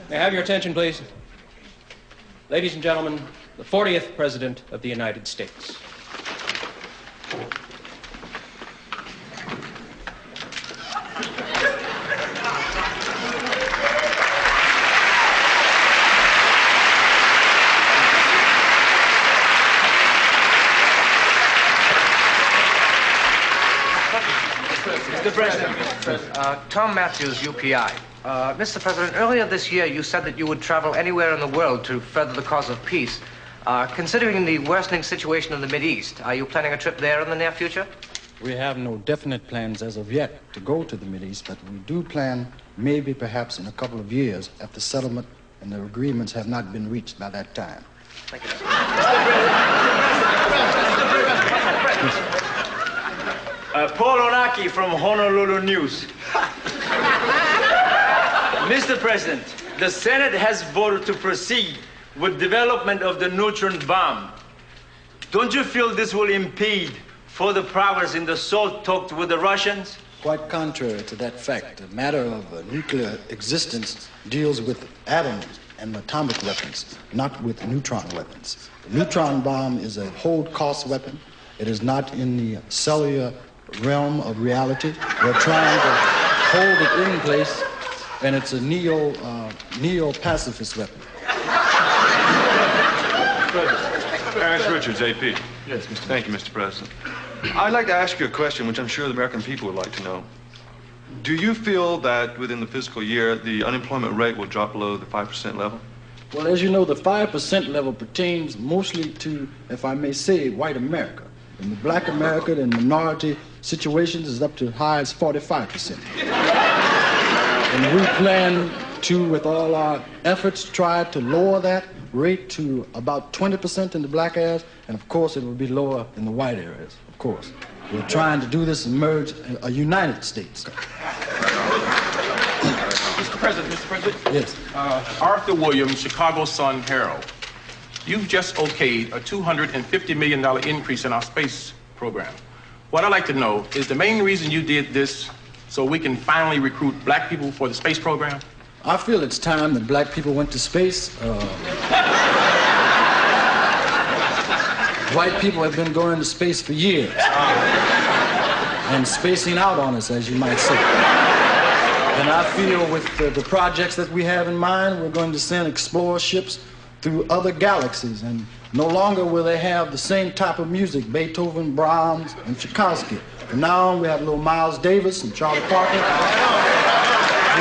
May I have your attention, please? Ladies and gentlemen, the 40th President of the United States. Mr. President, Tom Matthews, UPI. Mr. President, earlier this year you said that you would travel anywhere in the world to further the cause of peace. Considering the worsening situation in the Mideast, are you planning a trip there in the near future? We have no definite plans as of yet to go to the Mideast, but we do plan maybe perhaps in a couple of years if the settlement and the agreements have not been reached by that time. Thank you. Paul Onaki from Honolulu News. Mr. President, the Senate has voted to proceed with development of the neutron bomb. Don't you feel this will impede further progress in the SALT talks with the Russians? Quite contrary to that fact, the matter of nuclear existence deals with atoms and atomic weapons, not with neutron weapons. The neutron bomb is a hold-cost weapon. It is not in the cellular realm of reality. We're trying to hold it in place, and it's a neo-pacifist weapon. Ernest Richards, AP. Yes, Mr. Thank you, Mr. President. I'd like to ask you a question which I'm sure the American people would like to know. Do you feel that within the fiscal year, the unemployment rate will drop below the 5% level? Well, as you know, the 5% level pertains mostly to, if I may say, white America. In the black America, the minority situations is up to as high as 45%. And we plan to, with all our efforts, try to lower that rate to about 20% in the black areas, and of course it will be lower in the white areas, of course. We're trying to do this and merge a United States. Mr. President. Yes. Arthur Williams, Chicago Sun-Herald. You've just okayed a $250 million increase in our space program. What I'd like to know is the main reason you did this so we can finally recruit black people for the space program? I feel it's time that black people went to space. White people have been going to space for years and spacing out on us, as you might say. And I feel with the projects that we have in mind, we're going to send explorer ships through other galaxies, and no longer will they have the same type of music, Beethoven, Brahms, and Tchaikovsky. From now on, we have little Miles Davis and Charlie Parker. We're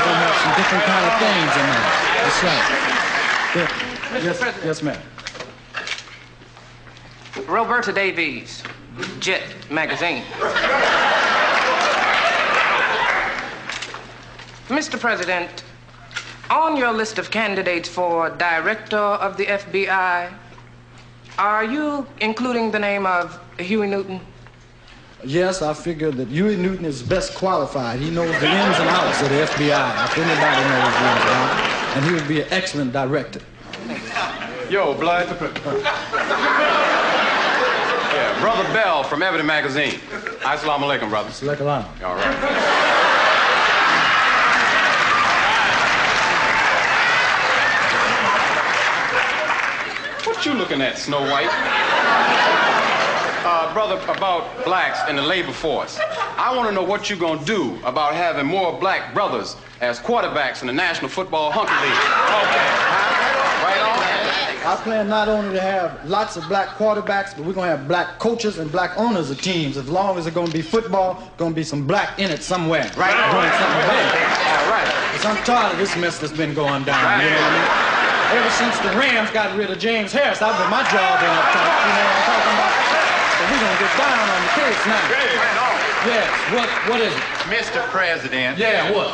going to have some different kind of things in there. That's right. Yes, ma'am. Roberta Davies, Jet Magazine. Mr. President, on your list of candidates for director of the FBI, are you including the name of Huey Newton? Yes, I figure that Huey Newton is best qualified. He knows the ins and outs of the FBI, if anybody knows the ins and outs, and he would be an excellent director. Yo, Blood. Yeah, Brother Bell from Ebony Magazine. Assalamu alaikum, brother. Assalamu alaikum. All right. What you looking at, Snow White? Brother, about blacks in the labor force. I want to know what you're going to do about having more black brothers as quarterbacks in the National Football Hunter League. Okay. Right on. I plan not only to have lots of black quarterbacks, but we're going to have black coaches and black owners of teams. As long as it's going to be football, going to be some black in it somewhere. Right. Doing something big. All right. Because I'm tired of this mess that's been going down. Right. You know what I mean? Ever since the Rams got rid of James Harris, I've been my job in up top. You know what I'm talking about? So we're going to get down on the case now. Right on. Yes. What is it? Mr. President. Yeah, what?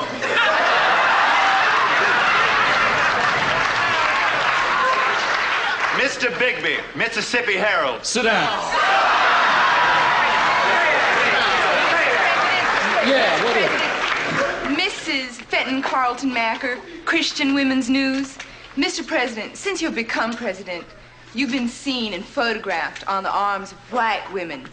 Mr. Bigby, Mississippi Herald. Sit down. Yeah, what is it? Mrs. Fenton Carlton Macker, Christian Women's News. Mr. President, since you've become president, you've been seen and photographed on the arms of black women.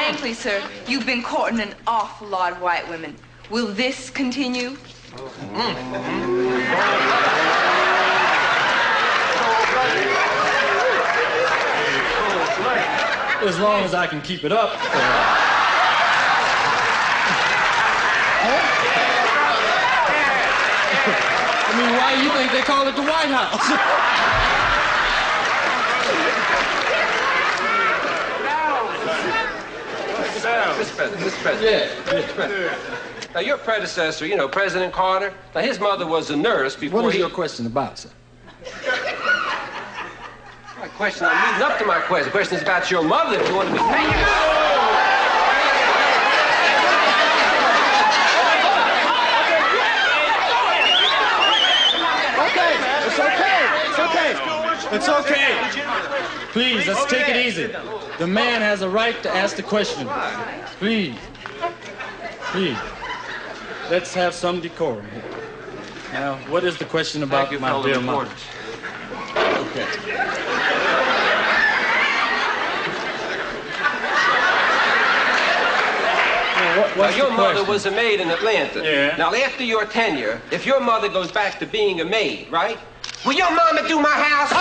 Frankly, sir, you've been courting an awful lot of white women. Will this continue? As long as I can keep it up. I mean, why do you think they call it the White House? Mr. President. Yeah. Now, your predecessor, you know, President Carter, now his mother was a nurse before What is your question about, sir? My question, I'm leading up to my question. The question is about your mother, if you want to be famous. It's okay. Please, let's take it easy. The man has a right to ask the question. Please. Please. Let's have some decorum here. Now, what is the question about my dear mother? Okay. Now, your mother was a maid in Atlanta. Yeah. Now, after your tenure, if your mother goes back to being a maid, right? Will your mama do my house?